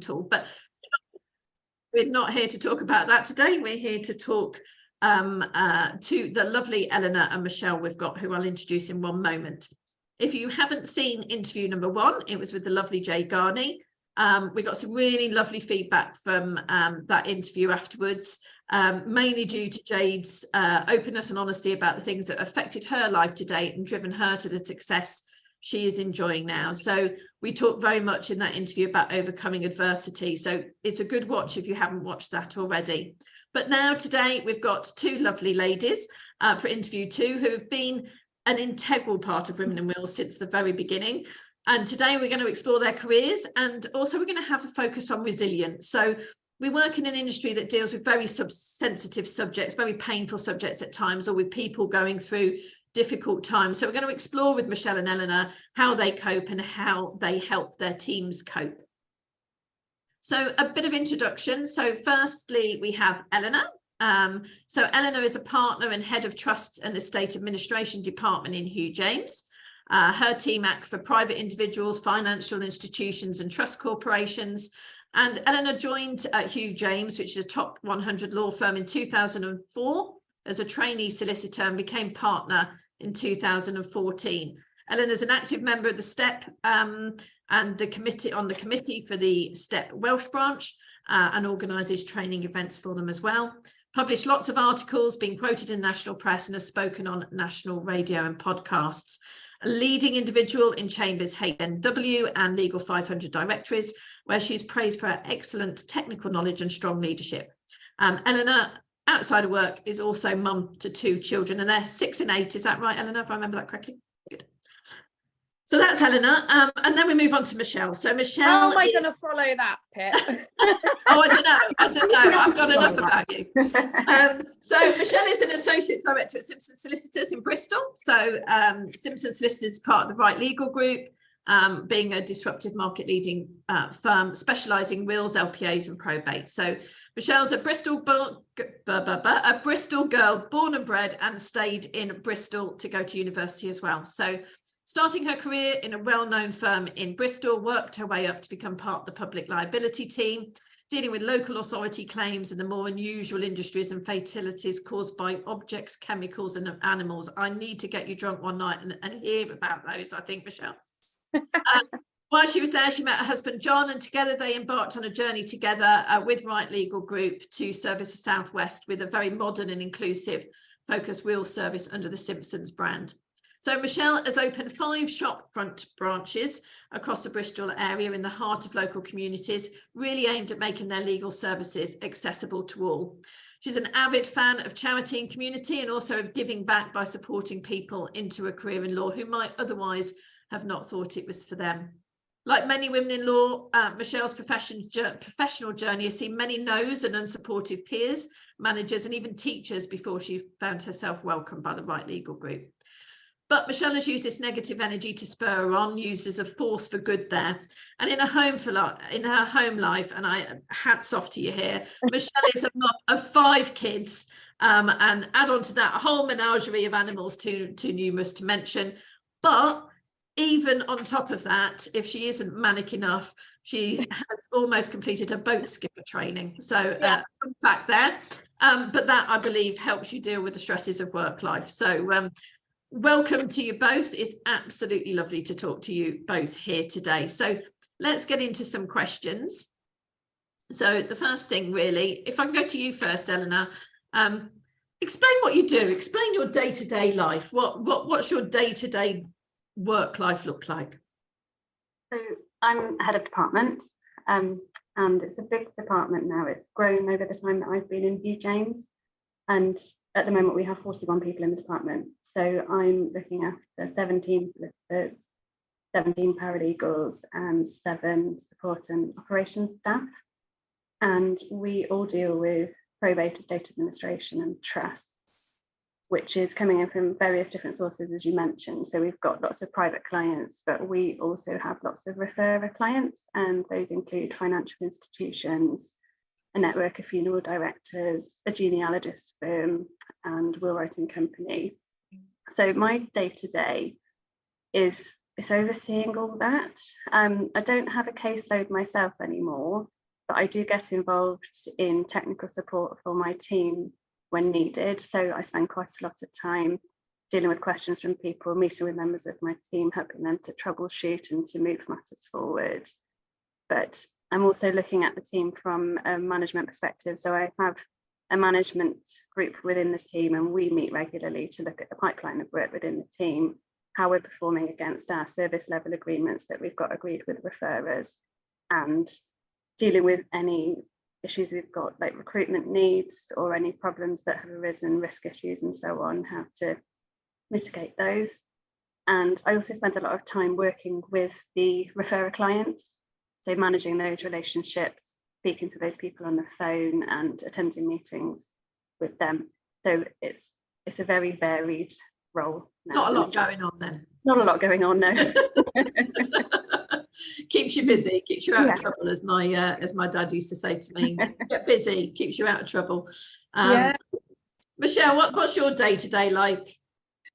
tool. But we're not here to talk about that today. We're here to talk to the lovely Eleanor and Michelle we've got, who I'll introduce in one moment. If you haven't seen interview number 1, it was with the lovely Jay Garney. We got some really lovely feedback from that interview afterwards, mainly due to Jade's openness and honesty about the things that affected her life to date and driven her to the success she is enjoying now. So we talked very much in that interview about overcoming adversity. So it's a good watch if you haven't watched that already. But now today we've got 2 lovely ladies for interview 2 who have been an integral part of Women in Wills since the very beginning. And today we're going to explore their careers, and also we're going to have a focus on resilience. So we work in an industry that deals with very sensitive subjects, very painful subjects at times, or with people going through difficult times. So we're going to explore with Michelle and Eleanor how they cope and how they help their teams cope. So a bit of introduction. So firstly, we have Eleanor. So Eleanor is a partner and head of Trust and Estate Administration Department in Hugh James. Her team act for private individuals, financial institutions and trust corporations. And Eleanor joined Hugh James, which is a top 100 law firm, in 2004 as a trainee solicitor and became partner in 2014. Eleanor's an active member of the STEP and the committee for the STEP Welsh branch and organises training events for them as well. Published lots of articles, been quoted in national press, and has spoken on national radio and podcasts. A leading individual in Chambers HNW and Legal 500 directories, where she's praised for her excellent technical knowledge and strong leadership. Eleanor, outside of work, is also mum to 2 children, and they're 6 and 8. Is that right, Eleanor, if I remember that correctly? Good. So that's Eleanor, and then we move on to Michelle. So Michelle, how am I going to follow that, Pip? Oh, I don't know. I've got enough about you. So Michelle is an associate director at Simpson Solicitors in Bristol. So Simpson Solicitors is part of the Right Legal Group, being a disruptive market leading firm specialising in wills, LPAs and probate. So Michelle's a Bristol girl, born and bred, and stayed in Bristol to go to university as well. So starting her career in a well-known firm in Bristol, worked her way up to become part of the public liability team, dealing with local authority claims and the more unusual industries and fatalities caused by objects, chemicals and animals. I need to get you drunk one night and hear about those, I think, Michelle. While she was there, she met her husband John, and together they embarked on a journey together with Right Legal Group to service the Southwest with a very modern and inclusive focused wheel service under the Simpsons brand. So Michelle has opened 5 shopfront branches across the Bristol area in the heart of local communities, really aimed at making their legal services accessible to all. She's an avid fan of charity and community, and also of giving back by supporting people into a career in law who might otherwise have not thought it was for them. Like many women in law, Michelle's professional journey has seen many no's and unsupportive peers, managers and even teachers before she found herself welcomed by the Right Legal Group. But Michelle has used this negative energy to spur her on, used as a force for good there. And in her home life, and hats off to you here, Michelle is a mum of 5 kids, and add on to that a whole menagerie of animals, too numerous to mention. But even on top of that, if she isn't manic enough, she has almost completed her boat skipper training. So fun fact there. But that, I believe, helps you deal with the stresses of work life. So welcome to you both. It's absolutely lovely to talk to you both here today. So let's get into some questions. So the first thing, really, if I can go to you first, Eleanor, explain what you do. Explain your day-to-day life. What's your day-to-day work life look like? So I'm head of department, and it's a big department now. It's grown over the time that I've been in Hugh James, and at the moment we have 41 people in the department. So I'm looking after 17 solicitors, 17 paralegals and 7 support and operations staff, and we all deal with probate, estate administration and trusts, which is coming in from various different sources, as you mentioned. So we've got lots of private clients, but we also have lots of referrer clients, and those include financial institutions, a network of funeral directors, a genealogist firm, and will writing company. So my day-to-day is it's overseeing all that. I don't have a caseload myself anymore, but I do get involved in technical support for my team when needed. So I spend quite a lot of time dealing with questions from people, meeting with members of my team, helping them to troubleshoot and to move matters forward. But I'm also looking at the team from a management perspective. So I have a management group within the team, and we meet regularly to look at the pipeline of work within the team, how we're performing against our service level agreements that we've got agreed with referrers, and dealing with any issues we've got, like recruitment needs or any problems that have arisen, risk issues and so on, how to mitigate those. And I also spend a lot of time working with the referrer clients, so managing those relationships, speaking to those people on the phone and attending meetings with them. So it's a very varied role. Not a lot going on then. Not a lot going on, no. Keeps you busy, keeps you out Yeah. of trouble, as my dad used to say to me. Get busy, keeps you out of trouble. Yeah. Michelle, what's your day-to-day like?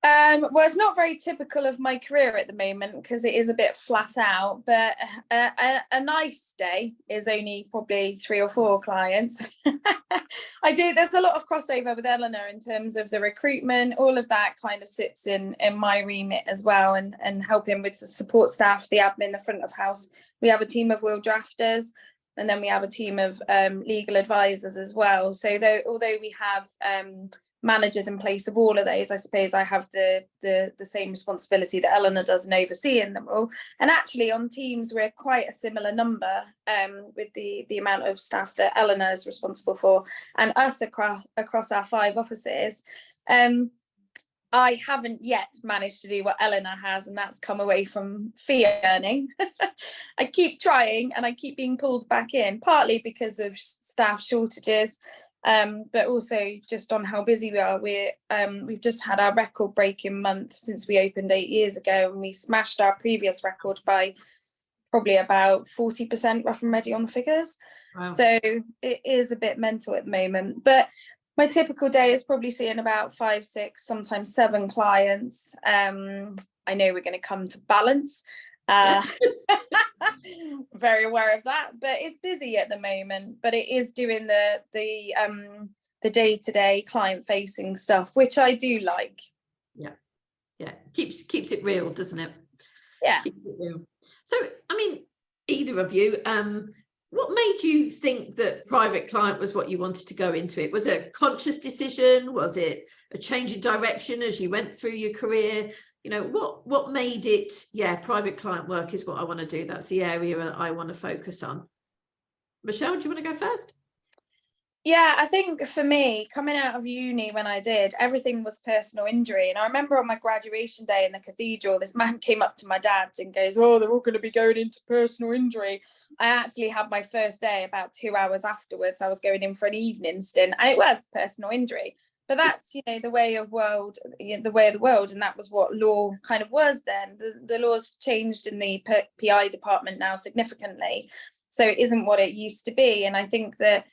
Well, it's not very typical of my career at the moment because it is a bit flat out, but a nice day is only probably 3 or 4 clients. There's a lot of crossover with Eleanor in terms of the recruitment. All of that kind of sits in my remit as well, and helping with the support staff, the admin, the front of house. We have a team of will drafters, and then we have a team of legal advisors as well. So although we have managers in place of all of those, I suppose I have the same responsibility that Eleanor does in overseeing them all. And actually on teams we're quite a similar number with the amount of staff that Eleanor is responsible for, and us across our 5 offices. I haven't yet managed to do what Eleanor has, and that's come away from fee earning. I keep trying and I keep being pulled back in, partly because of staff shortages, but also just on how busy we are. We've just had our record-breaking month since we opened 8 years ago, and we smashed our previous record by probably about 40%, rough and ready on the figures. Wow. So it is a bit mental at the moment, but my typical day is probably seeing about 5, 6, sometimes 7 clients. I know we're going to come to balance. Very aware of that, but it's busy at the moment. But it is doing the day-to-day client-facing stuff, which I do like. Yeah, keeps it real, doesn't it? Yeah, keeps it real. So, I mean, either of you, what made you think that private client was what you wanted to go into it? Was it a conscious decision? Was it a change in direction as you went through your career? You know, what made it, private client work is what I want to do. That's the area that I want to focus on. Michelle, do you want to go first? Yeah, I think for me, coming out of uni when I did, everything was personal injury. And I remember on my graduation day in the cathedral, this man came up to my dad and goes, "Oh, they're all going to be going into personal injury." I actually had my first day about 2 hours afterwards. I was going in for an evening stint, and it was personal injury. But that's, the way of the world. And that was what law kind of was then. The law's changed in the PI department now significantly. So it isn't what it used to be. And I think that,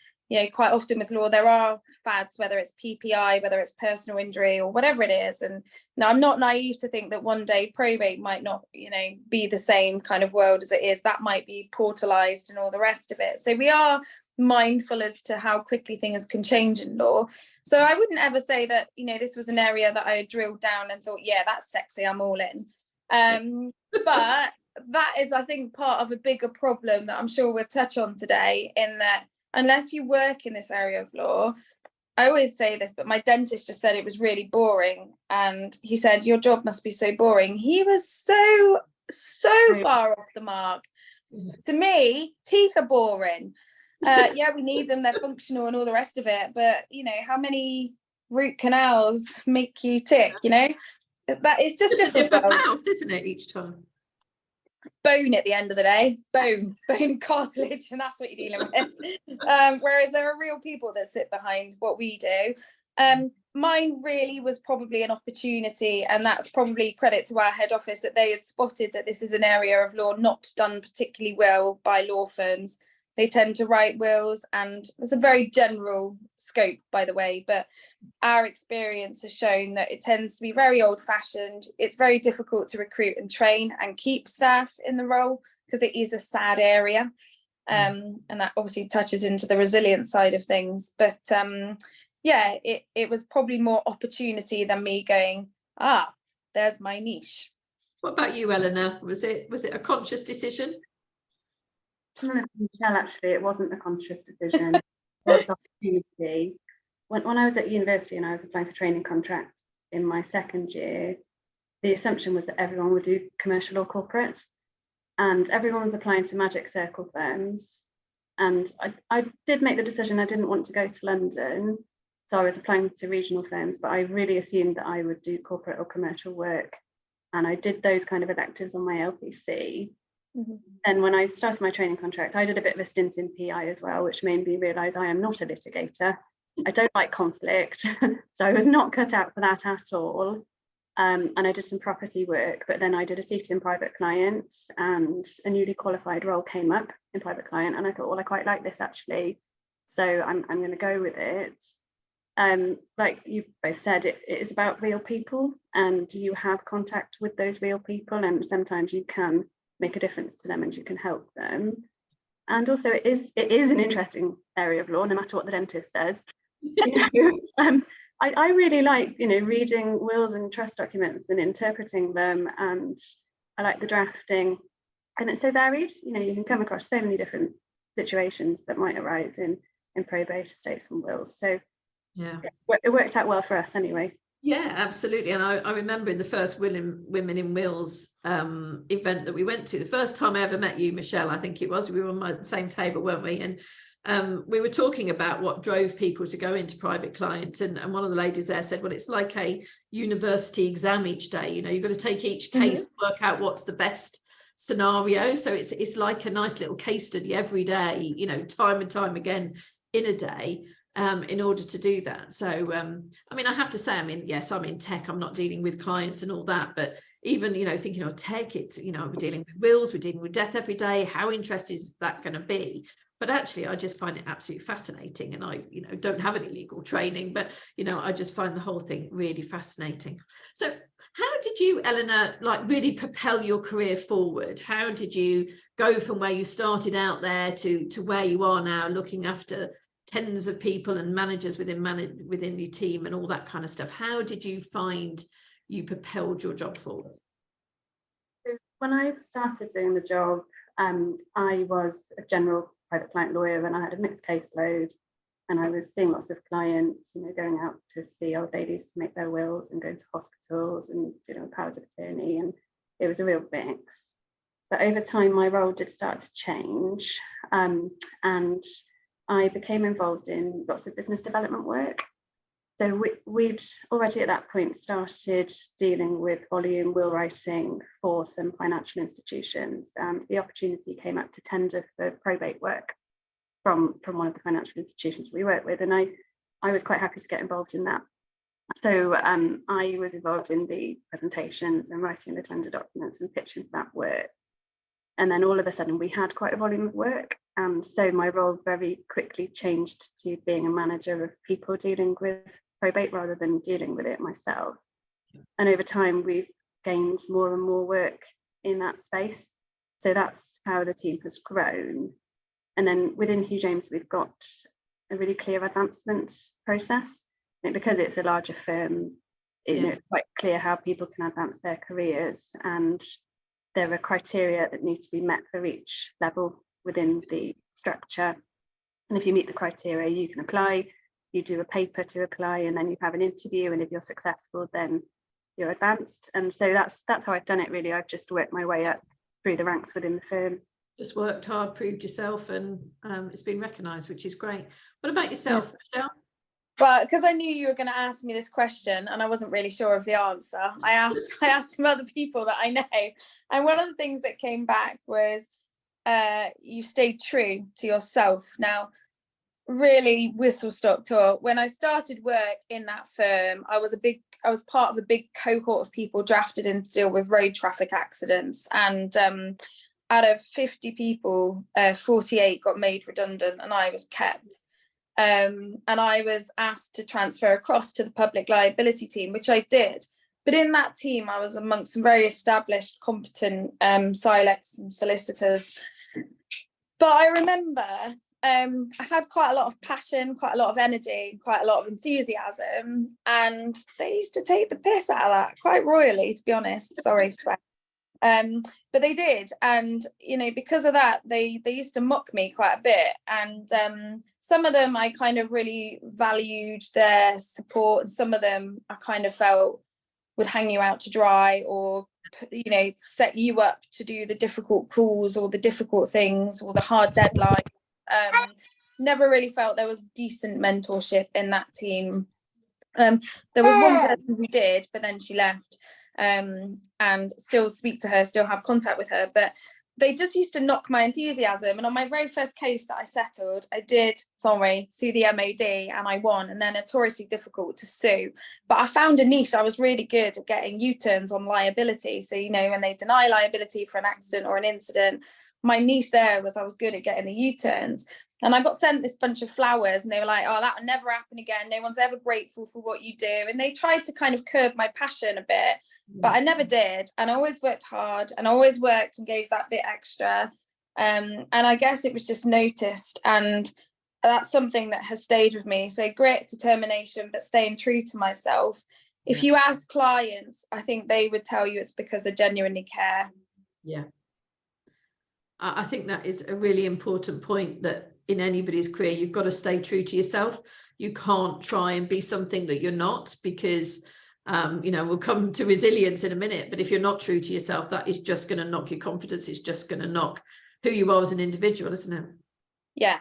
quite often with law, there are fads, whether it's PPI, whether it's personal injury or whatever it is. And now I'm not naive to think that one day probate might not, be the same kind of world as it is. That might be portalized and all the rest of it. So we are mindful as to how quickly things can change in law. So I wouldn't ever say that, this was an area that I had drilled down and thought, yeah, that's sexy, I'm all in. But that is, I think, part of a bigger problem that I'm sure we'll touch on today, in that unless you work in this area of law, I always say this, but my dentist just said it was really boring. And he said, your job must be so boring. He was so far off the mark. To me, teeth are boring. We need them, they're functional and all the rest of it. But, how many root canals make you tick, That is just different mouth, isn't it, each time? Bone at the end of the day, bone and cartilage, and that's what you're dealing with. Whereas there are real people that sit behind what we do. Mine really was probably an opportunity, and that's probably credit to our head office, that they had spotted that this is an area of law not done particularly well by law firms they tend to write wills, and it's a very general scope, by the way, but our experience has shown that it tends to be very old-fashioned. It's very difficult to recruit and train and keep staff in the role because it is a sad area. And that obviously touches into the resilient side of things, but yeah, it was probably more opportunity than me going, there's my niche. What about you, Eleanor? Was it a conscious decision? Michelle, actually, it wasn't a conscious decision. It was opportunity. When I was at university and I was applying for training contracts in my second year, the assumption was that everyone would do commercial or corporate, and everyone was applying to magic circle firms. And I did make the decision I didn't want to go to London, so I was applying to regional firms, but I really assumed that I would do corporate or commercial work. And I did those kind of electives on my LPC. And when I started my training contract, I did a bit of a stint in PI as well, which made me realise I am not a litigator. I don't like conflict, so I was not cut out for that at all. And I did some property work, but then I did a seat in private client, and a newly qualified role came up in private client, and I thought, well, I quite like this actually, so I'm going to go with it. Like you both said, it is about real people, and you have contact with those real people, and sometimes you can make a difference to them and you can help them. And also it is an interesting area of law, no matter what the dentist says. I really like, reading wills and trust documents and interpreting them, and I like the drafting, and it's so varied. You can come across so many different situations that might arise in probate, estates and wills. So yeah, it worked out well for us anyway. Yeah, absolutely. And I remember in the first Women in Wills event that we went to, the first time I ever met you, Michelle, I think it was, we were on the same table, weren't we? And we were talking about what drove people to go into private client, and one of the ladies there said, well, it's like a university exam each day. You've got to take each case, work out what's the best scenario. So it's like a nice little case study every day, time and time again in a day. In order to do that. So I mean, I have to say, yes, I'm in tech, I'm not dealing with clients and all that, but even thinking of tech, it's we're dealing with wills, we're dealing with death every day. How interesting is that going to be? But actually I just find it absolutely fascinating, and I don't have any legal training, but I just find the whole thing really fascinating. So how did you, Eleanor, really propel your career forward? How did you go from where you started out there to where you are now, looking after tens of people and managers within your team and all that kind of stuff? How did you find you propelled your job forward? When I started doing the job, I was a general private client lawyer, and I had a mixed caseload, and I was seeing lots of clients, going out to see old ladies to make their wills and going to hospitals and powers of attorney, and it was a real mix. But over time my role did start to change, and I became involved in lots of business development work. So we'd already at that point started dealing with volume will writing for some financial institutions, and the opportunity came up to tender for probate work from one of the financial institutions we work with, and I was quite happy to get involved in that. So I was involved in the presentations and writing the tender documents and pitching for that work. And then all of a sudden we had quite a volume of work, and so my role very quickly changed to being a manager of people dealing with probate rather than dealing with it myself. And over time we've gained more and more work in that space, so that's how the team has grown. And then within Hugh James we've got a really clear advancement process, and because it's a larger firm, it's quite clear how people can advance their careers, and there are criteria that need to be met for each level within the structure. And if you meet the criteria, you can apply, you do a paper to apply, and then you have an interview, and if you're successful, then you're advanced. And so that's how I've done it, really. I've just worked my way up through the ranks within the firm. Just worked hard, proved yourself, and it's been recognised, which is great. What about yourself, Michelle? Well, because I knew you were going to ask me this question and I wasn't really sure of the answer, I asked some other people that I know, and one of the things that came back was you stayed true to yourself. Now, really whistle stop tour. When I started work in that firm, I was part of a big cohort of people drafted in to deal with road traffic accidents, and out of 50 people, 48 got made redundant and I was kept. And I was asked to transfer across to the public liability team, which I did. But in that team, I was amongst some very established, competent silex and solicitors. But I remember I had quite a lot of passion, quite a lot of energy, quite a lot of enthusiasm. And they used to take the piss out of that quite royally, to be honest. Sorry for swearing. But they did. And, you know, because of that, they used to mock me quite a bit. And some of them I kind of really valued their support. And some of them I kind of felt would hang you out to dry, or, you know, set you up to do the difficult calls or the difficult things or the hard deadline. Never really felt there was decent mentorship in that team. There was one person who did, but then she left, and still speak to her, still have contact with her, but they just used to knock my enthusiasm. And on my very first case that I settled, I did sue the MOD, and I won, and they're notoriously difficult to sue. But I found a niche. I was really good at getting U-turns on liability. So, you know, when they deny liability for an accident or an incident, my niche there was I was good at getting the U-turns. And I got sent this bunch of flowers, and they were like, oh, that will never happen again. No one's ever grateful for what you do. And they tried to kind of curb my passion a bit, but I never did. And I always worked hard, and I always worked and gave that bit extra. And I guess it was just noticed. And that's something that has stayed with me. So grit, determination, but staying true to myself. If you ask clients, I think they would tell you it's because they genuinely care. Yeah. I think that is a really important point, that in anybody's career, you've got to stay true to yourself. You can't try and be something that you're not, because, you know, we'll come to resilience in a minute, but if you're not true to yourself, that is just going to knock your confidence. It's just going to knock who you are as an individual, isn't it? Yeah.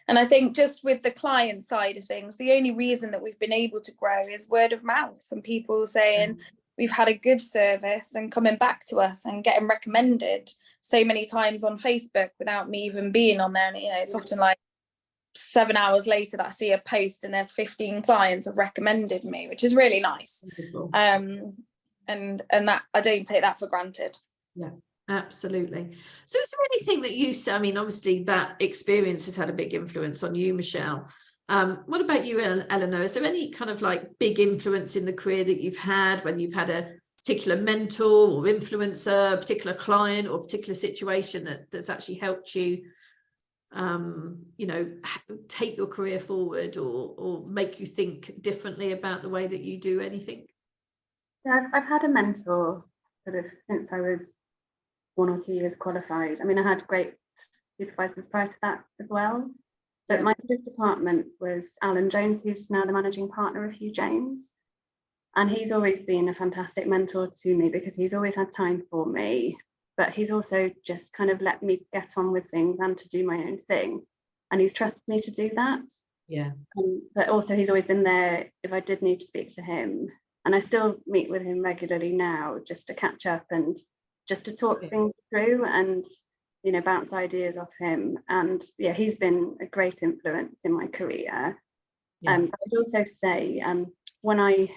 And I think just with the client side of things, the only reason that we've been able to grow is word of mouth, and people saying we've had a good service and coming back to us and getting recommended so many times on Facebook without me even being on there. And, you know, it's often like 7 hours later that I see a post and there's 15 clients have recommended me, which is really nice. And that I don't take that for granted. Yeah, absolutely. So is there anything that you say, I mean, obviously that experience has had a big influence on you, Michelle. What about you, Eleanor? Is there any kind of like big influence in the career that you've had, whether you've had a particular mentor or influencer, a particular client or a particular situation that's actually helped you, you know, take your career forward, or make you think differently about the way that you do anything? Yeah, I've had a mentor sort of since I was 1 or 2 years qualified. I mean, I had great supervisors prior to that as well. But my first department was Alan Jones, who's now the managing partner of Hugh James. And he's always been a fantastic mentor to me, because he's always had time for me, but he's also just kind of let me get on with things and to do my own thing. And he's trusted me to do that. Yeah. But also he's always been there if I did need to speak to him. And I still meet with him regularly now, just to catch up and just to talk things through and, you know, bounce ideas off him. And yeah, he's been a great influence in my career. But I'd also say when I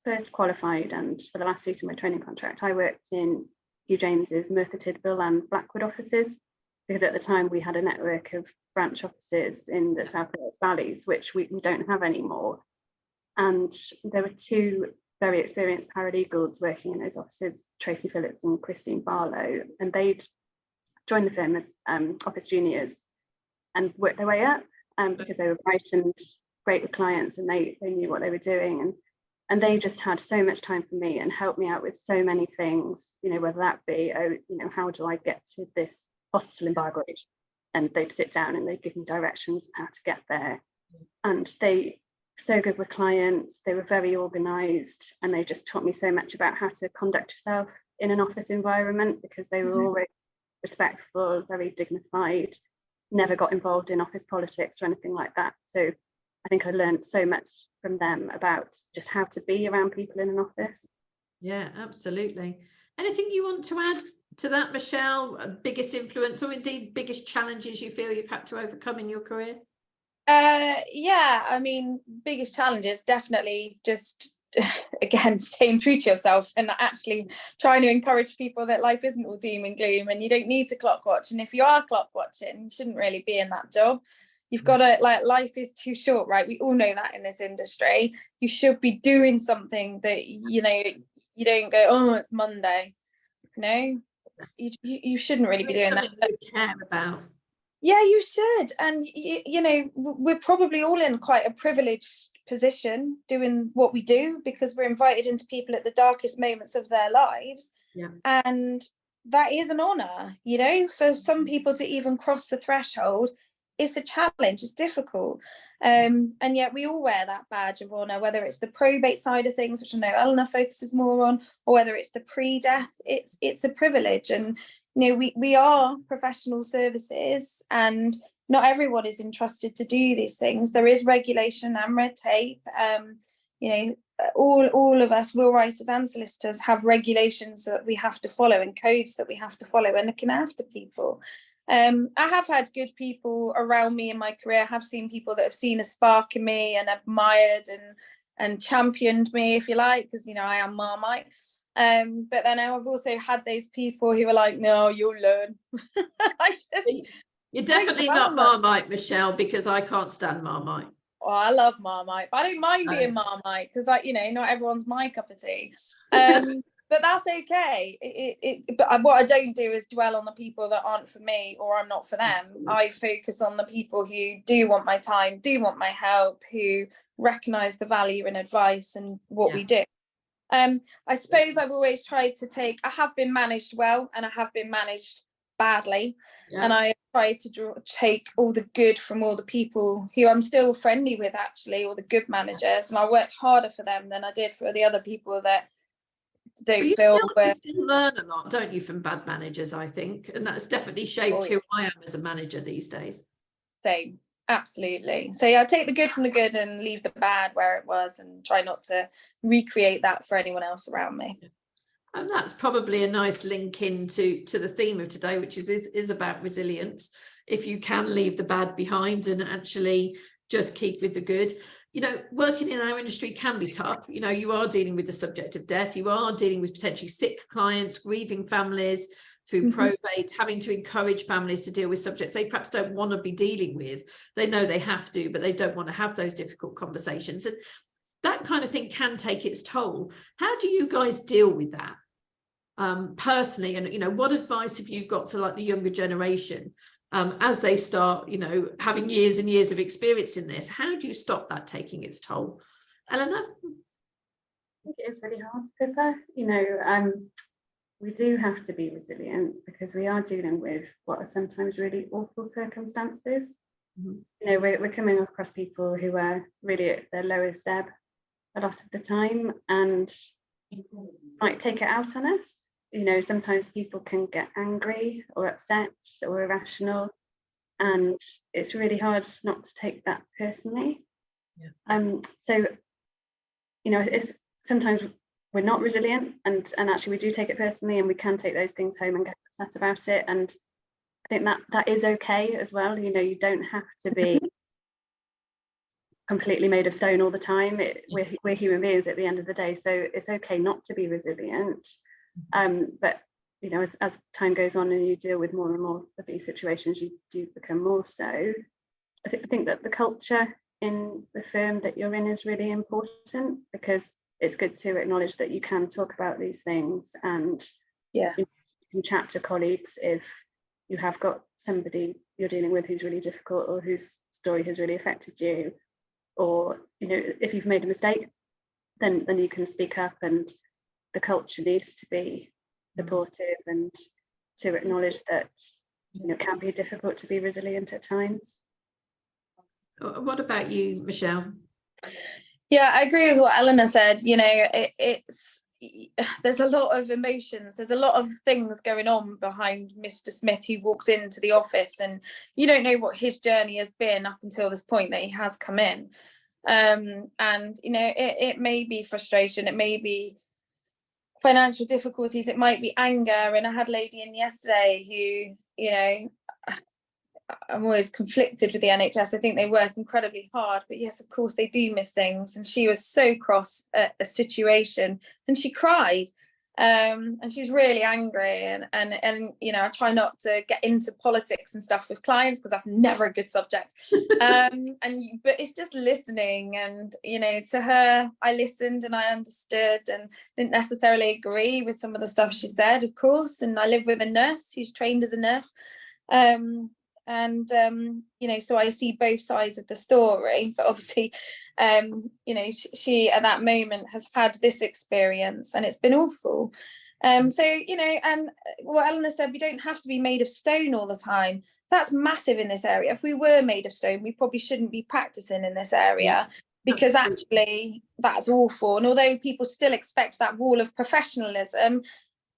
first qualified and for the last seat of my training contract, I worked in Hugh James's Merthyr Tydfil and Blackwood offices, because at the time we had a network of branch offices in the South Wales valleys, which we don't have anymore. And there were 2 very experienced paralegals working in those offices, Tracy Phillips and Christine Barlow, and they'd joined the firm as office juniors and worked their way up because they were bright and great with clients, and they knew what they were doing. And they just had so much time for me and helped me out with so many things, you know, whether that be, oh, you know, how do I get to this hospital in Bargoed? And they'd sit down and they'd give me directions on how to get there. And they so good with clients, they were very organised, and they just taught me so much about how to conduct yourself in an office environment, because they were always respectful, very dignified, never got involved in office politics or anything like that. So I think I learned so much from them about just how to be around people in an office. Yeah, absolutely. Anything you want to add to that, Michelle? Biggest influence, or indeed biggest challenges you feel you've had to overcome in your career? Yeah, I mean, biggest challenges definitely just again, staying true to yourself and actually trying to encourage people that life isn't all doom and gloom, and you don't need to clock watch. And if you are clock watching, you shouldn't really be in that job. You've got to, like, life is too short, right? We all know that in this industry. You should be doing something that, you know, you don't go, oh, it's Monday. No, you shouldn't really be doing that. You care about. Yeah, you should. And you know, we're probably all in quite a privileged position doing what we do, because we're invited into people at the darkest moments of their lives. Yeah. And that is an honor, you know, for some people to even cross the threshold. It's a challenge, it's difficult. And yet we all wear that badge of honor, whether it's the probate side of things, which I know Eleanor focuses more on, or whether it's the pre-death. It's a privilege. And you know, we are professional services, and not everyone is entrusted to do these things. There is regulation and red tape. You know, all of us, will writers and solicitors, have regulations that we have to follow and codes that we have to follow and looking after people. I have had good people around me in my career. I have seen people that have seen a spark in me and admired and championed me, if you like, because, you know, I am Marmite. But then I've also had those people who are like, no, you'll learn. You're definitely not Marmite, Michelle, because I can't stand Marmite. Oh, I love Marmite, but I don't mind being Marmite, because, like, you know, not everyone's my cup of tea. But that's okay. But what I don't do is dwell on the people that aren't for me, or I'm not for them. Absolutely. I focus on the people who do want my time, do want my help, who recognise the value in advice and what we do. I suppose I've always tried to I have been managed well, and I have been managed badly. Yeah. And I tried to take all the good from all the people who I'm still friendly with, actually, all the good managers. And I worked harder for them than I did for the other people that don't feel. You still learn a lot, don't you, from bad managers, I think. And that's definitely shaped who I am as a manager these days. Same. Absolutely. So yeah, take the good from the good and leave the bad where it was, and try not to recreate that for anyone else around me. And that's probably a nice link into the theme of today, which is about resilience. If you can leave the bad behind and actually just keep with the good. You know, working in our industry can be tough. You know, you are dealing with the subject of death. You are dealing with potentially sick clients, grieving families through probate, having to encourage families to deal with subjects they perhaps don't want to be dealing with. They know they have to, but they don't want to have those difficult conversations. And that kind of thing can take its toll. How do you guys deal with that personally? And, you know, what advice have you got for, like, the younger generation as they start, you know, having years and years of experience in this? How do you stop that taking its toll? Eleanor? I think it is really hard, Pippa. You know, we do have to be resilient, because we are dealing with what are sometimes really awful circumstances. You know, we're coming across people who are really at their lowest ebb a lot of the time, and might take it out on us. You know, sometimes people can get angry or upset or irrational, and it's really hard not to take that personally. So, you know, it's sometimes we're not resilient, and actually we do take it personally, and we can take those things home and get upset about it. And I think that is okay as well. You know, you don't have to be completely made of stone all the time. We're human beings at the end of the day, so it's okay not to be resilient. But you know, as time goes on and you deal with more and more of these situations, you do become more so. I think that the culture in the firm that you're in is really important, because it's good to acknowledge that you can talk about these things, and you can chat to colleagues if you have got somebody you're dealing with who's really difficult, or whose story has really affected you, or, you know, if you've made a mistake, then you can speak up. And the culture needs to be supportive and to acknowledge that, you know, it can be difficult to be resilient at times. What about you, Michelle? Yeah, I agree with what Eleanor said. You know, there's a lot of emotions, there's a lot of things going on behind Mr. Smith, who walks into the office, and you don't know what his journey has been up until this point that he has come in. And you know, it may be frustration, it may be financial difficulties, it might be anger. And I had a lady in yesterday who, you know, I'm always conflicted with the NHS. I think they work incredibly hard, but yes, of course they do miss things. And she was so cross at a situation, and she cried, and she was really angry. And you know, I try not to get into politics and stuff with clients because that's never a good subject. But it's just listening, and you know, to her, I listened and I understood, and didn't necessarily agree with some of the stuff she said, of course. And I live with a nurse who's trained as a nurse. You know, so I see both sides of the story, but obviously you know, she at that moment has had this experience, and it's been awful. So you know, and what Eleanor said, we don't have to be made of stone all the time. That's massive in this area. If we were made of stone, we probably shouldn't be practicing in this area, because actually that's awful. And although people still expect that wall of professionalism,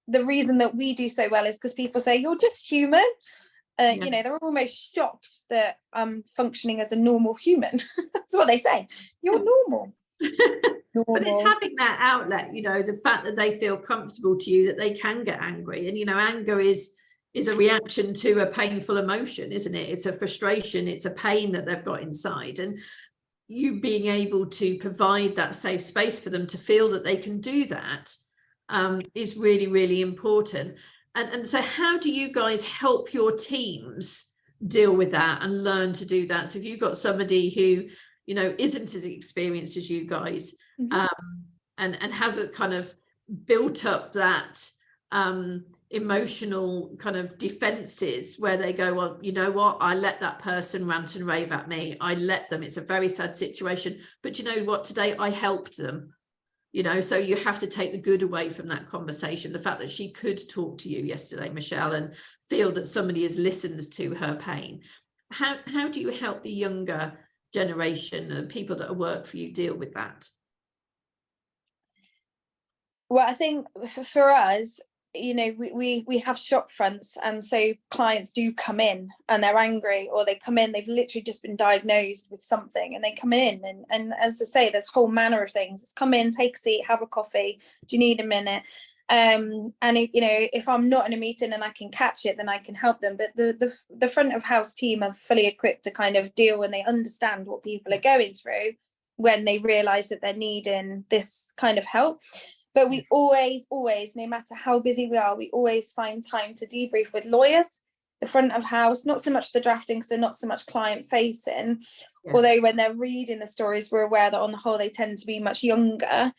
the reason that we do so well is because people say, you're just human. You know, they're almost shocked that I'm functioning as a normal human. That's what they say. You're normal. But it's having that outlet, you know, the fact that they feel comfortable to you, that they can get angry. And, you know, anger is a reaction to a painful emotion, isn't it? It's a frustration, it's a pain that they've got inside. And you being able to provide that safe space for them to feel that they can do that is really, really important. And so how do you guys help your teams deal with that and learn to do that? So if you've got somebody who, you know, isn't as experienced as you guys, and hasn't kind of built up that emotional kind of defenses, where they go, well, you know what, I let that person rant and rave at me. I let them, it's a very sad situation, but you know what, today I helped them. You know, so you have to take the good away from that conversation. The fact that she could talk to you yesterday, Michelle, and feel that somebody has listened to her pain. How do you help the younger generation and people that work for you deal with that? Well, I think for us, you know, we have shop fronts, and so clients do come in and they're angry, or they come in, they've literally just been diagnosed with something, and they come in and as I say, there's whole manner of things. It's come in, take a seat, have a coffee, do you need a minute? And you know, if I'm not in a meeting and I can catch it, then I can help them. But the front of house team are fully equipped to kind of deal, when they understand what people are going through, when they realize that they're needing this kind of help. But we always, no matter how busy we are, we always find time to debrief with lawyers, the front of house, not so much the drafting, because they're not so much client facing. Although when they're reading the stories, we're aware that on the whole, they tend to be much younger,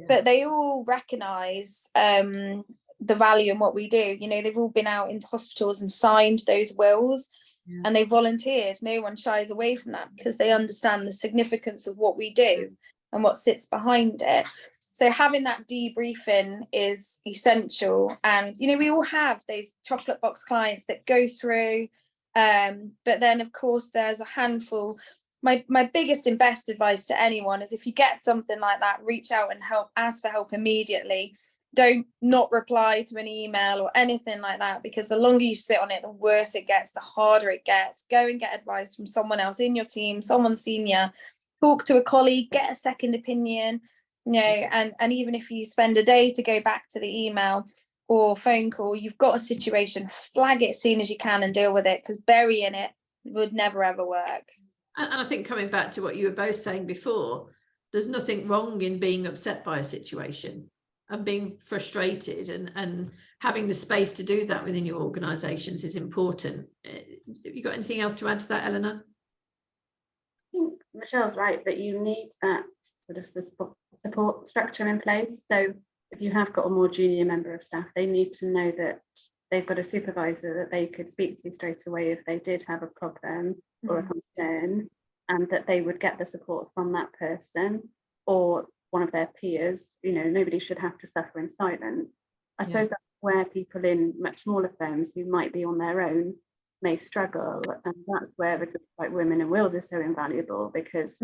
but they all recognise the value in what we do. You know, they've all been out into hospitals and signed those wills, and they volunteered. No one shies away from that, because they understand the significance of what we do and what sits behind it. So having that debriefing is essential. And, you know, we all have those chocolate box clients that go through, but then of course there's a handful. My biggest and best advice to anyone is, if you get something like that, reach out and help, ask for help immediately. Don't not reply to an email or anything like that, because the longer you sit on it, the worse it gets, the harder it gets. Go and get advice from someone else in your team, someone senior, talk to a colleague, get a second opinion. You know, and even if you spend a day to go back to the email or phone call, you've got a situation, flag it as soon as you can and deal with it, because burying it would never ever work. And I think, coming back to what you were both saying before, there's nothing wrong in being upset by a situation and being frustrated, and having the space to do that within your organisations is important. Have you got anything else to add to that, Eleanor? I think Michelle's right, that you need that sort of support structure in place. So if you have got a more junior member of staff, they need to know that they've got a supervisor that they could speak to straight away if they did have a problem or a concern, and that they would get the support from that person or one of their peers. You know, nobody should have to suffer in silence. I suppose that's where people in much smaller firms who might be on their own may struggle, and that's where a group like Women in Wills is so invaluable, because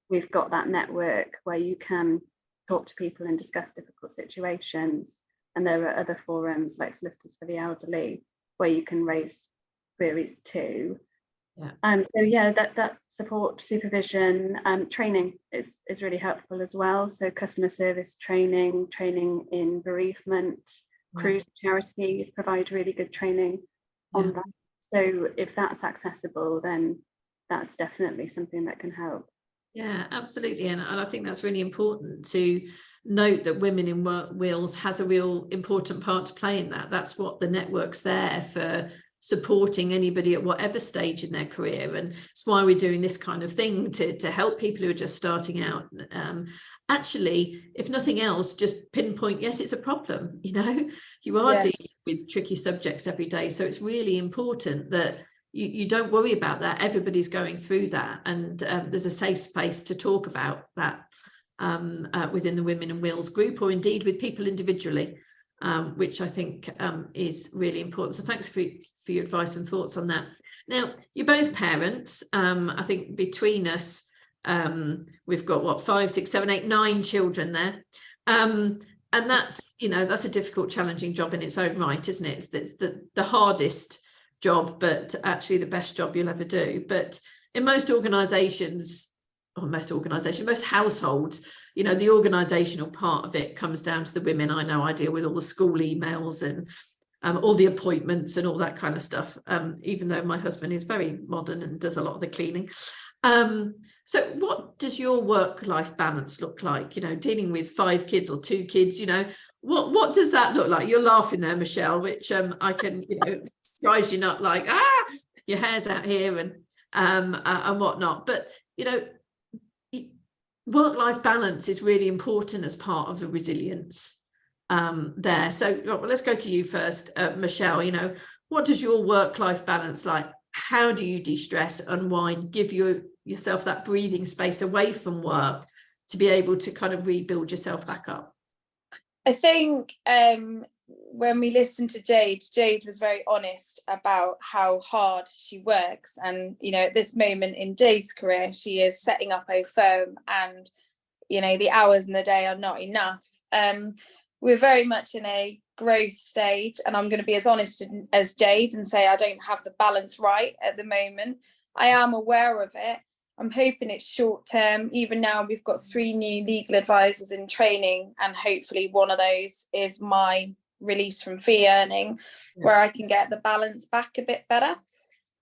we've got that network where you can talk to people and discuss difficult situations, and there are other forums like Solicitors for the Elderly where you can raise queries too. That support, supervision, training is really helpful as well. So customer service training in bereavement, cruise charities provide really good training on that. So if that's accessible, then that's definitely something that can help. Yeah, absolutely. And I think that's really important to note that Women in Wills has a real important part to play in that. That's what the network's there for, supporting anybody at whatever stage in their career. And it's why we're doing this kind of thing, to help people who are just starting out. Actually, if nothing else, just pinpoint, yes, it's a problem, you know, you are dealing with tricky subjects every day. So it's really important that you don't worry about that. Everybody's going through that, and there's a safe space to talk about that within the Women in Wills group, or indeed with people individually, which I think is really important. So thanks for your advice and thoughts on that. Now, you're both parents. I think between us, we've got what, 5, 6, 7, 8, 9 children there. And that's, you know, that's a difficult, challenging job in its own right, isn't it? It's the hardest job, but actually the best job you'll ever do. But in most organizations, most households, you know, the organizational part of it comes down to the women. I know I deal with all the school emails and all the appointments and all that kind of stuff, even though my husband is very modern and does a lot of the cleaning. So what does your work-life balance look like, you know, dealing with 5 kids or 2 kids, you know, what does that look like? You're laughing there, Michelle, which I can, you know, surprise you not, like, your hair's out here and whatnot. But, you know, work-life balance is really important as part of the resilience there. So let's go to you first, Michelle. You know, what does your work-life balance like? How do you de-stress, unwind, give yourself that breathing space away from work to be able to kind of rebuild yourself back up? I think when we listened to Jade was very honest about how hard she works. And, you know, at this moment in Jade's career, she is setting up a firm, and, you know, the hours in the day are not enough. We're very much in a growth stage, and I'm going to be as honest as Jade and say I don't have the balance right at the moment. I am aware of it. I'm hoping it's short term. Even now, we've got 3 new legal advisors in training, and hopefully one of those is my release from fee earning, where I can get the balance back a bit better.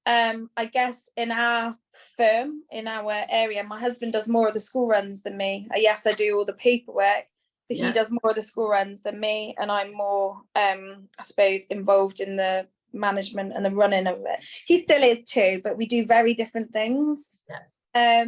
I guess in our firm, in our area, my husband does more of the school runs than me. Yes, I do all the paperwork, but he does more of the school runs than me, and I'm more, I suppose, involved in the management and the running of it. He still is too, but we do very different things. I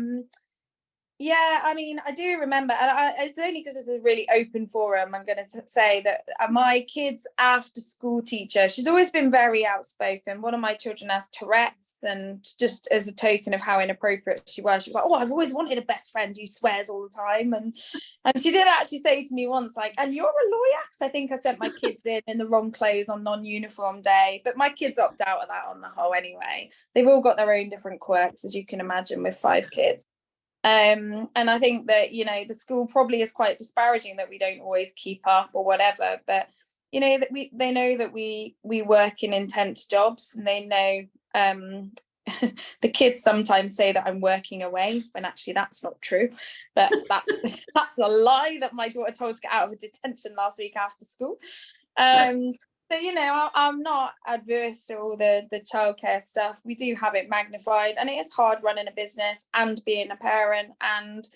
mean, I do remember, and it's only because it's a really open forum, I'm going to say that my kids' after school teacher, she's always been very outspoken. One of my children has Tourette's, and just as a token of how inappropriate she was like, oh, I've always wanted a best friend who swears all the time. And she did actually say to me once, like, and you're a lawyer? Because I think I sent my kids in the wrong clothes on non-uniform day. But my kids opt out of that on the whole anyway. They've all got their own different quirks, as you can imagine, with 5 kids. And I think that, you know, the school probably is quite disparaging that we don't always keep up or whatever, but, you know, that they know that we work in intense jobs, and they know the kids sometimes say that I'm working away, when actually that's not true, but that's a lie that my daughter told to get out of a detention last week after school. So, you know, I'm not adverse to all the childcare stuff. We do have it magnified, and it is hard running a business and being a parent, and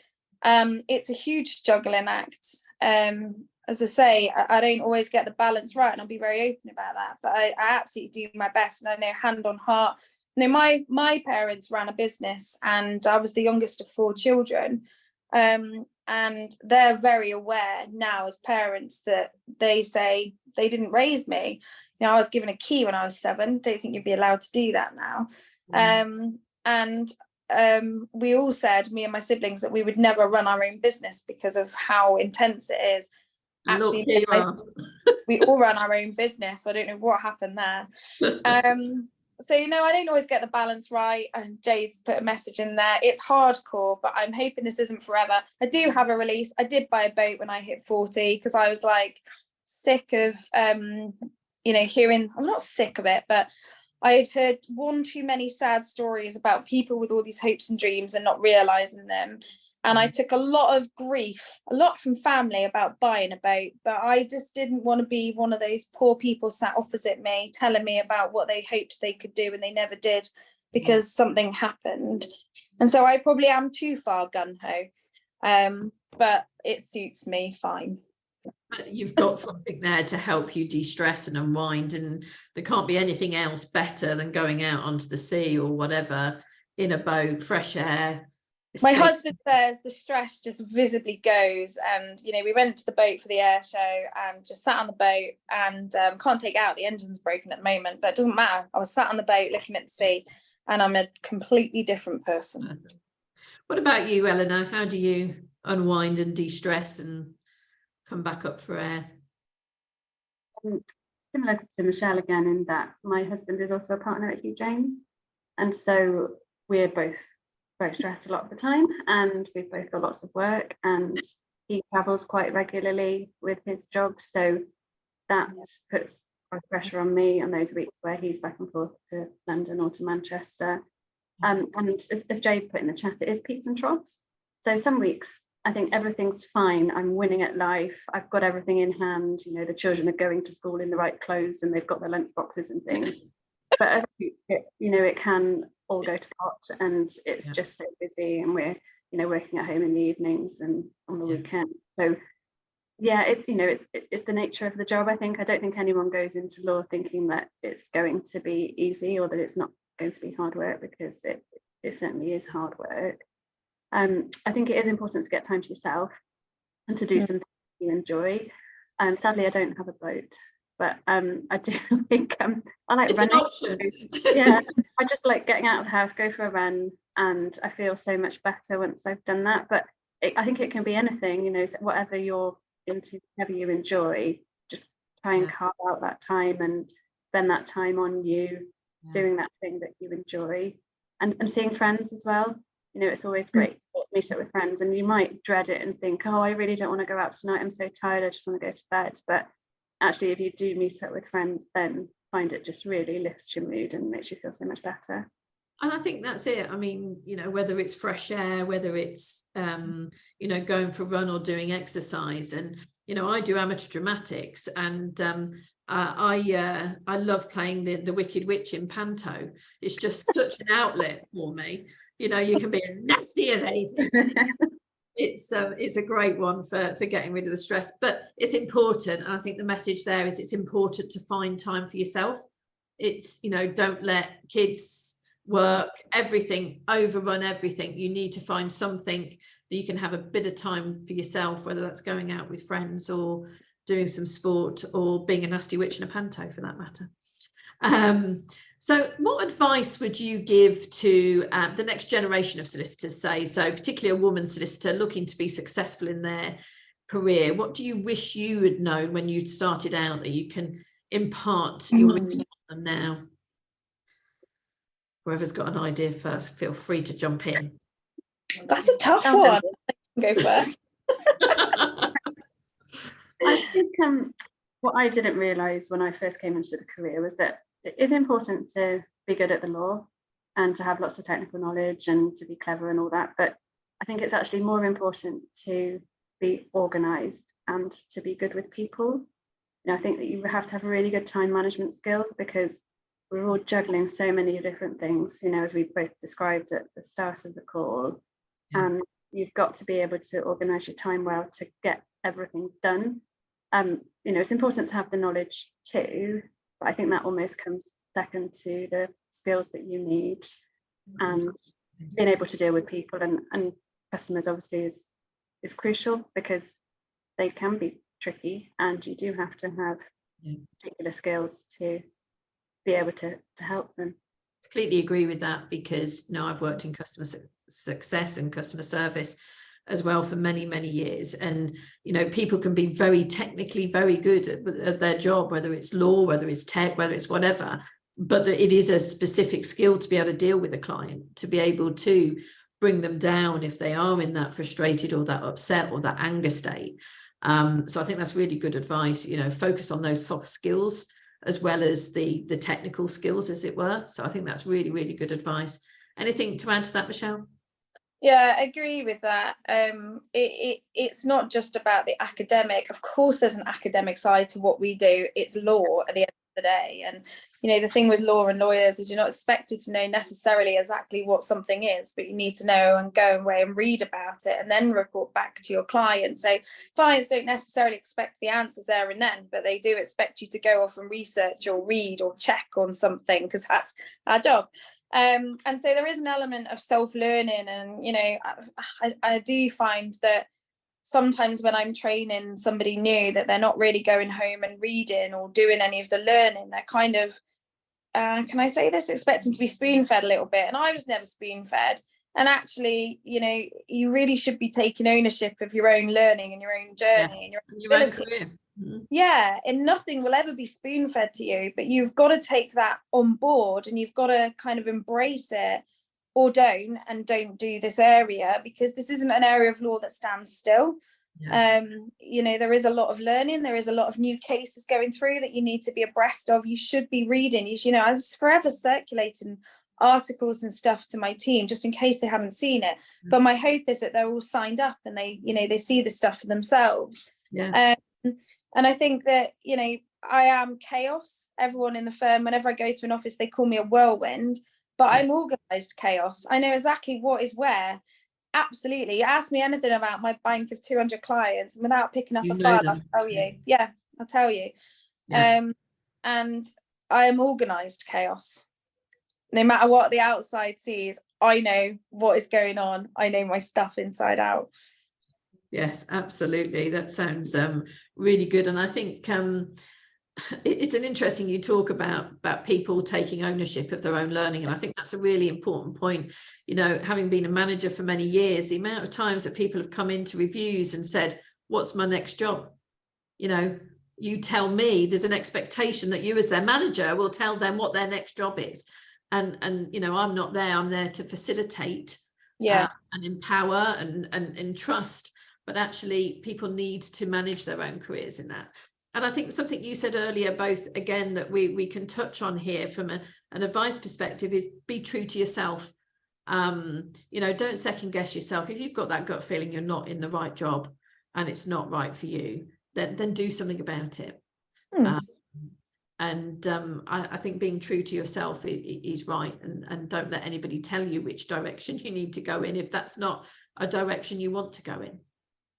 it's a huge juggling act. As I say, I don't always get the balance right, and I'll be very open about that, but I absolutely do my best. And I know, hand on heart, you know, my parents ran a business, and I was the youngest of 4 children. And they're very aware now as parents that they say they didn't raise me. You know, I was given a key when I was 7. Don't think you'd be allowed to do that now. We all said, me and my siblings, that we would never run our own business because of how intense it is. Actually, we all run our own business. I don't know what happened there. So, you know, I don't always get the balance right, and Jade's put a message in there. It's hardcore, but I'm hoping this isn't forever. I do have a release. I did buy a boat when I hit 40, because I was like sick of, you know, hearing, I'm not sick of it, but I had heard one too many sad stories about people with all these hopes and dreams and not realising them. And I took a lot of grief, a lot from family about buying a boat, but I just didn't want to be one of those poor people sat opposite me telling me about what they hoped they could do and they never did because something happened. And so I probably am too far gung-ho, but it suits me fine. But you've got something there to help you de-stress and unwind, and there can't be anything else better than going out onto the sea or whatever in a boat, fresh air. My husband says the stress just visibly goes, and you know, we went to the boat for the air show and just sat on the boat and can't take it out, the engine's broken at the moment, but it doesn't matter. I was sat on the boat looking at the sea and I'm a completely different person. What about you, Eleanor? How do you unwind and de-stress and come back up for air? Similar to Michelle again, in that my husband is also a partner at Hugh James, and so we're both very stressed a lot of the time, and we've both got lots of work, and he travels quite regularly with his job, so that puts pressure on me on those weeks where he's back and forth to London or to Manchester. And as Jay put in the chat, it is peaks and troughs. So some weeks I think everything's fine, I'm winning at life, I've got everything in hand, you know, the children are going to school in the right clothes and they've got their lunch boxes and things. But other weeks, you know, it can all go to pot, and it's just so busy, and we're, you know, working at home in the evenings and on the weekends. So yeah, it's the nature of the job. I think I don't think anyone goes into law thinking that it's going to be easy or that it's not going to be hard work, because it certainly is hard work. I think it is important to get time to yourself and to do something you enjoy. Sadly, I don't have a boat, but I do think I like running. Yeah, I just like getting out of the house, go for a run, and I feel so much better once I've done that. But I think it can be anything, you know, whatever you're into, whatever you enjoy, just try and carve out that time and spend that time on you, doing that thing that you enjoy, and seeing friends as well. You know, it's always great to meet up with friends, and you might dread it and think, oh, I really don't want to go out tonight, I'm so tired, I just want to go to bed. But actually, if you do meet up with friends, then find it just really lifts your mood and makes you feel so much better. And I think that's it. I mean, you know, whether it's fresh air, whether it's, you know, going for a run or doing exercise. And, you know, I do amateur dramatics, and I love playing the Wicked Witch in Panto. It's just such an outlet for me. You know, you can be as nasty as anything. It's a great one for getting rid of the stress, but it's important. And I think the message there is it's important to find time for yourself. It's, you know, don't let kids, work, everything overrun everything. You need to find something that you can have a bit of time for yourself, whether that's going out with friends or doing some sport or being a nasty witch in a panto for that matter. So what advice would you give to the next generation of solicitors, say, so particularly a woman solicitor looking to be successful in their career? What do you wish you had known when you started out that you can impart your wisdom on them now? Whoever's got an idea first, feel free to jump in. That's a tough one. Go first. I think what I didn't realise when I first came into the career was that it is important to be good at the law and to have lots of technical knowledge and to be clever and all that, but I think it's actually more important to be organised and to be good with people. You know, I think that you have to have really good time management skills, because we're all juggling so many different things, you know, as we both described at the start of the call. And you've got to be able to organise your time well to get everything done. You know, it's important to have the knowledge too, but I think that almost comes second to the skills that you need, and being able to deal with people and customers obviously is crucial, because they can be tricky and you do have to have particular skills to be able to help them. Completely agree with that, because you know, I've worked in customer success and customer service as well for many years, and you know, people can be very technically very good at their job, whether it's law, whether it's tech, whether it's whatever, but it is a specific skill to be able to deal with a client, to be able to bring them down if they are in that frustrated or that upset or that anger state. So I think that's really good advice, you know, focus on those soft skills as well as the technical skills, as it were. So I think that's really good advice. Anything to add to that, Michelle? Yeah, I agree with that. It's not just about the academic. Of course, there's an academic side to what we do. It's law at the end of the day. And, you know, the thing with law and lawyers is you're not expected to know necessarily exactly what something is, but you need to know and go away and read about it and then report back to your client. So clients don't necessarily expect the answers there and then, but they do expect you to go off and research or read or check on something, because that's our job. And so there is an element of self-learning, and, you know, I do find that sometimes when I'm training somebody new, that they're not really going home and reading or doing any of the learning. They're kind of, can I say this, expecting to be spoon-fed a little bit. And I was never spoon-fed. And actually, you know, you really should be taking ownership of your own learning and your own journey and your own ability. career. Yeah, and nothing will ever be spoon-fed to you, but you've got to take that on board, and you've got to kind of embrace it, or don't do this area, because this isn't an area of law that stands still. You know, there is a lot of learning, there is a lot of new cases going through that you need to be abreast of. You should be reading. You know, I was forever circulating articles and stuff to my team just in case they haven't seen it, but my hope is that they're all signed up and they, you know, they see the stuff for themselves. And I think that, you know, I am chaos. Everyone in the firm, whenever I go to an office, they call me a whirlwind, but I'm organised chaos. I know exactly what is where. Absolutely. You ask me anything about my bank of 200 clients, and without picking up a file, I'll tell you. Yeah, I'll tell you. And I am organised chaos. No matter what the outside sees, I know what is going on. I know my stuff inside out. Yes, absolutely. That sounds really good. And I think it's an interesting, you talk about people taking ownership of their own learning. And I think that's a really important point. You know, having been a manager for many years, the amount of times that people have come into reviews and said, what's my next job? You know, you tell me, there's an expectation that you as their manager will tell them what their next job is. And you know, I'm not there. I'm there to facilitate and empower and trust. But actually, people need to manage their own careers in that. And I think something you said earlier, both again, that we can touch on here from an advice perspective, is be true to yourself. You know, don't second guess yourself. If you've got that gut feeling you're not in the right job and it's not right for you, then do something about it. I think being true to yourself is right, and don't let anybody tell you which direction you need to go in if that's not a direction you want to go in.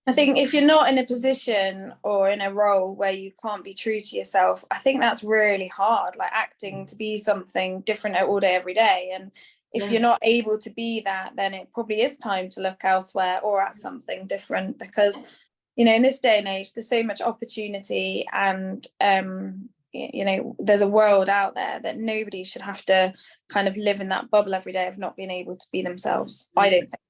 I think if you're not in a position or in a role where you can't be true to yourself, I think that's really hard, like acting to be something different all day, every day. And if you're not able to be that, then it probably is time to look elsewhere or at something different, because, you know, in this day and age, there's so much opportunity, and, you know, there's a world out there that nobody should have to kind of live in that bubble every day of not being able to be themselves. I don't think.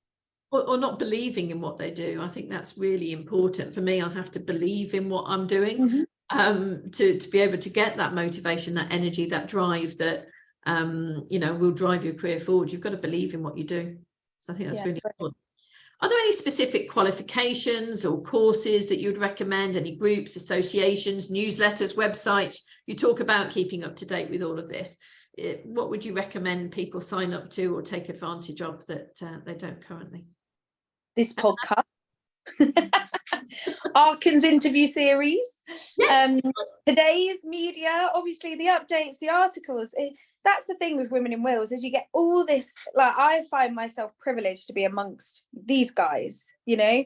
Or not believing in what they do. I think that's really important. For me, I have to believe in what I'm doing to be able to get that motivation, that energy, that drive that you know, will drive your career forward. You've got to believe in what you do. So I think that's really important. Are there any specific qualifications or courses that you'd recommend? Any groups, associations, newsletters, websites? You talk about keeping up to date with all of this. What would you recommend people sign up to or take advantage of that they don't currently? This podcast, Arkin's interview series, today's media, obviously the updates, the articles. That's the thing with Women in Wills, is you get all this, like, I find myself privileged to be amongst these guys, you know,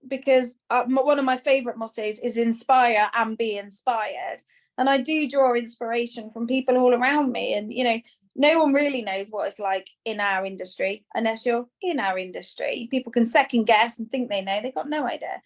because one of my favorite mottos is inspire and be inspired. And I do draw inspiration from people all around me. And, you know, no one really knows what it's like in our industry unless you're in our industry. People can second guess and think they know. They've got no idea.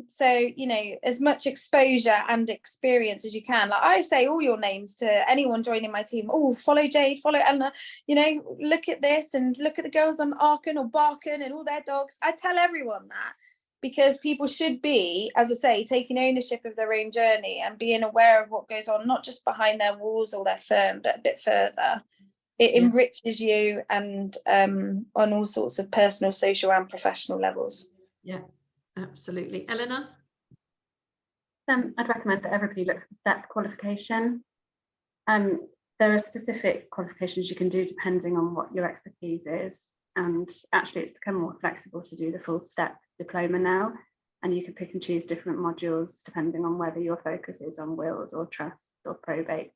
So, you know, as much exposure and experience as you can. Like I say all your names to anyone joining my team. Oh, follow Jade, follow Eleanor, you know, look at this and look at the girls on Arkin or Barkin and all their dogs. I tell everyone that, because people should be, as I say, taking ownership of their own journey and being aware of what goes on, not just behind their walls or their firm, but a bit further. It enriches you, and on all sorts of personal, social and professional levels. Yeah, absolutely. Eleanor? I'd recommend that everybody looks at the STEP qualification. There are specific qualifications you can do depending on what your expertise is. and actually it's become more flexible to do the full step diploma now, and you can pick and choose different modules depending on whether your focus is on wills or trusts or probate.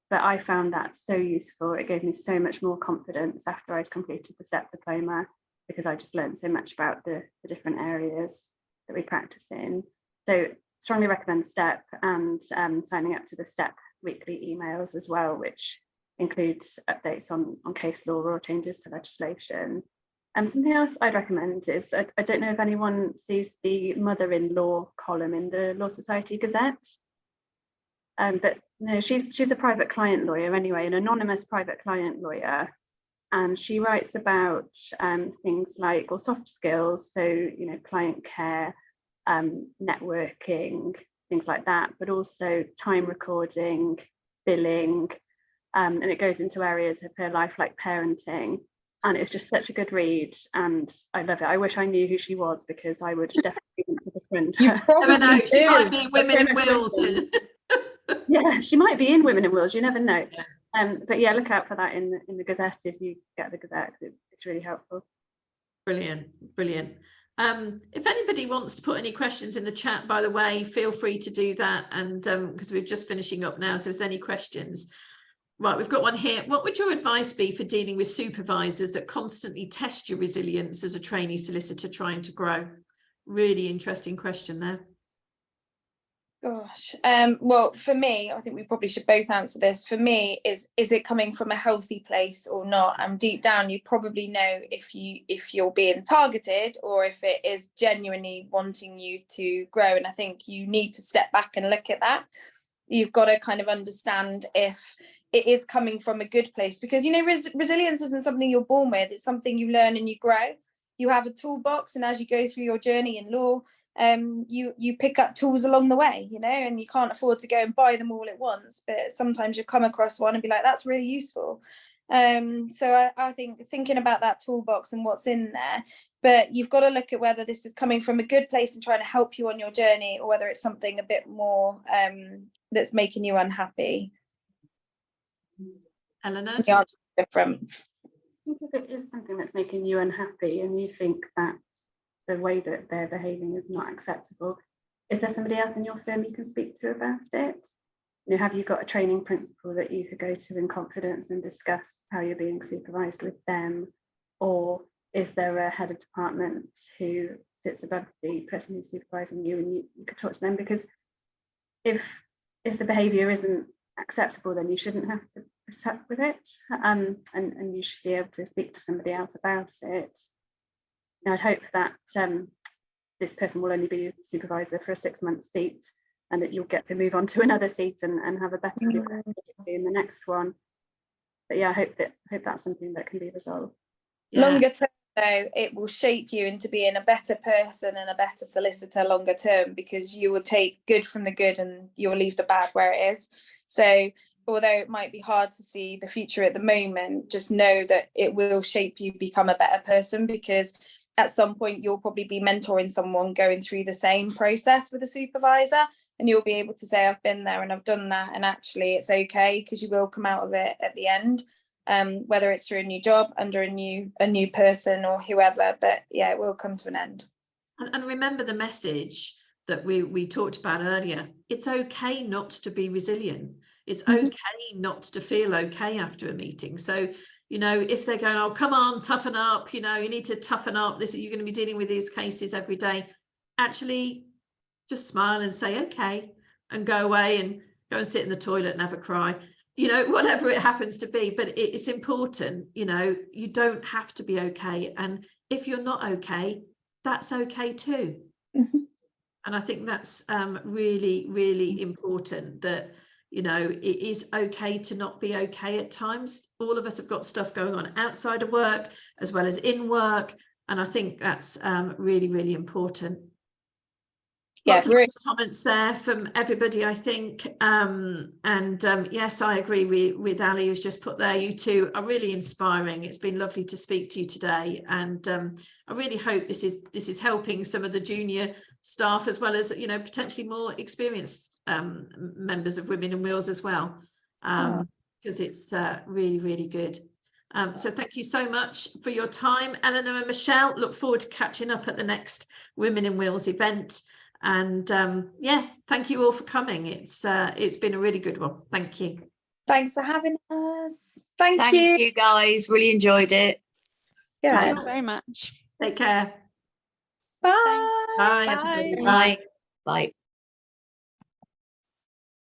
But I found that so useful. It gave me so much more confidence after I'd completed the step diploma, because I just learned so much about the different areas that we practice in. So strongly recommend STEP, and signing up to the STEP weekly emails as well, which includes updates on case law or changes to legislation. Something else I'd recommend is, I don't know if anyone sees the mother-in-law column in the Law Society Gazette, but no, she's a private client lawyer anyway, an anonymous private client lawyer, and she writes about things like, well, soft skills, so you know, client care, networking, things like that, but also time recording, billing, and it goes into areas of her life like parenting. And it's just such a good read, and I love it. I wish I knew who she was, because I would definitely want to befriend her. Never know, she might be Women in Wills. Yeah, she might be in Women in Wills, you never know. But yeah, look out for that in the Gazette if you get the Gazette. It's really helpful. Brilliant. If anybody wants to put any questions in the chat, by the way, feel free to do that. And because we're just finishing up now, so if there's any questions. Right, we've got one here. What would your advice be for dealing with supervisors that constantly test your resilience as a trainee solicitor trying to grow? Really interesting question there. Gosh, well, for me, I think we probably should both answer this. For me, is it coming from a healthy place or not? And deep down, you probably know if you're being targeted, or if it is genuinely wanting you to grow. And I think you need to step back and look at that. You've got to kind of understand if it is coming from a good place, because you know, resilience isn't something you're born with. It's something you learn and you grow. You have a toolbox, and as you go through your journey in law, you pick up tools along the way, you know, and you can't afford to go and buy them all at once, but sometimes you come across one and be like, that's really useful. So I think thinking about that toolbox and what's in there, but you've got to look at whether this is coming from a good place and trying to help you on your journey, or whether it's something a bit more that's making you unhappy. Eleanor? The answer is different. I think if it is something that's making you unhappy and you think that the way that they're behaving is not acceptable, is there somebody else in your firm you can speak to about it? You know, have you got a training principal that you could go to in confidence and discuss how you're being supervised with them? Or is there a head of department who sits above the person who's supervising you, and you could talk to them? Because if the behaviour isn't acceptable, then you shouldn't have to put up with it, and you should be able to speak to somebody else about it. Now, I'd hope that this person will only be a supervisor for a 6-month seat, and that you'll get to move on to another seat and have a better supervisor in the next one. But yeah, I hope that's something that can be resolved. Yeah. Longer term, though, it will shape you into being a better person and a better solicitor longer term, because you will take good from the good and you'll leave the bad where it is. So although it might be hard to see the future at the moment, just know that it will shape you become a better person, because at some point you'll probably be mentoring someone going through the same process with a supervisor, and you'll be able to say, I've been there and I've done that, and actually it's okay, because you will come out of it at the end, whether it's through a new job, under a new person or whoever. But yeah, it will come to an end. And remember the message that we talked about earlier. It's okay not to be resilient. It's okay not to feel okay after a meeting. So, you know, if they're going, oh, come on, toughen up, you know, you need to toughen up. You're going to be dealing with these cases every day. Actually, just smile and say, okay, and go away and go and sit in the toilet and have a cry, you know, whatever it happens to be. But it's important, you know, you don't have to be okay. And if you're not okay, that's okay too. And I think that's really, really important, that, you know, it is okay to not be okay at times. All of us have got stuff going on outside of work as well as in work. And I think that's really, really important. Lots of comments there from everybody, I think. Yes, I agree with Ali, who's just put there. You two are really inspiring. It's been lovely to speak to you today. And I really hope this is helping some of the junior staff, as well as, you know, potentially more experienced members of Women in Wills as well, because it's really, really good. So thank you so much for your time, Eleanor and Michelle. Look forward to catching up at the next Women in Wills event. And yeah, thank you all for coming. It's been a really good one. Thank you. Thanks for having us. Thank Thank you. you guys, really enjoyed it. Good. Thanks very much. Take care. Bye. Bye, everybody. Bye. Bye.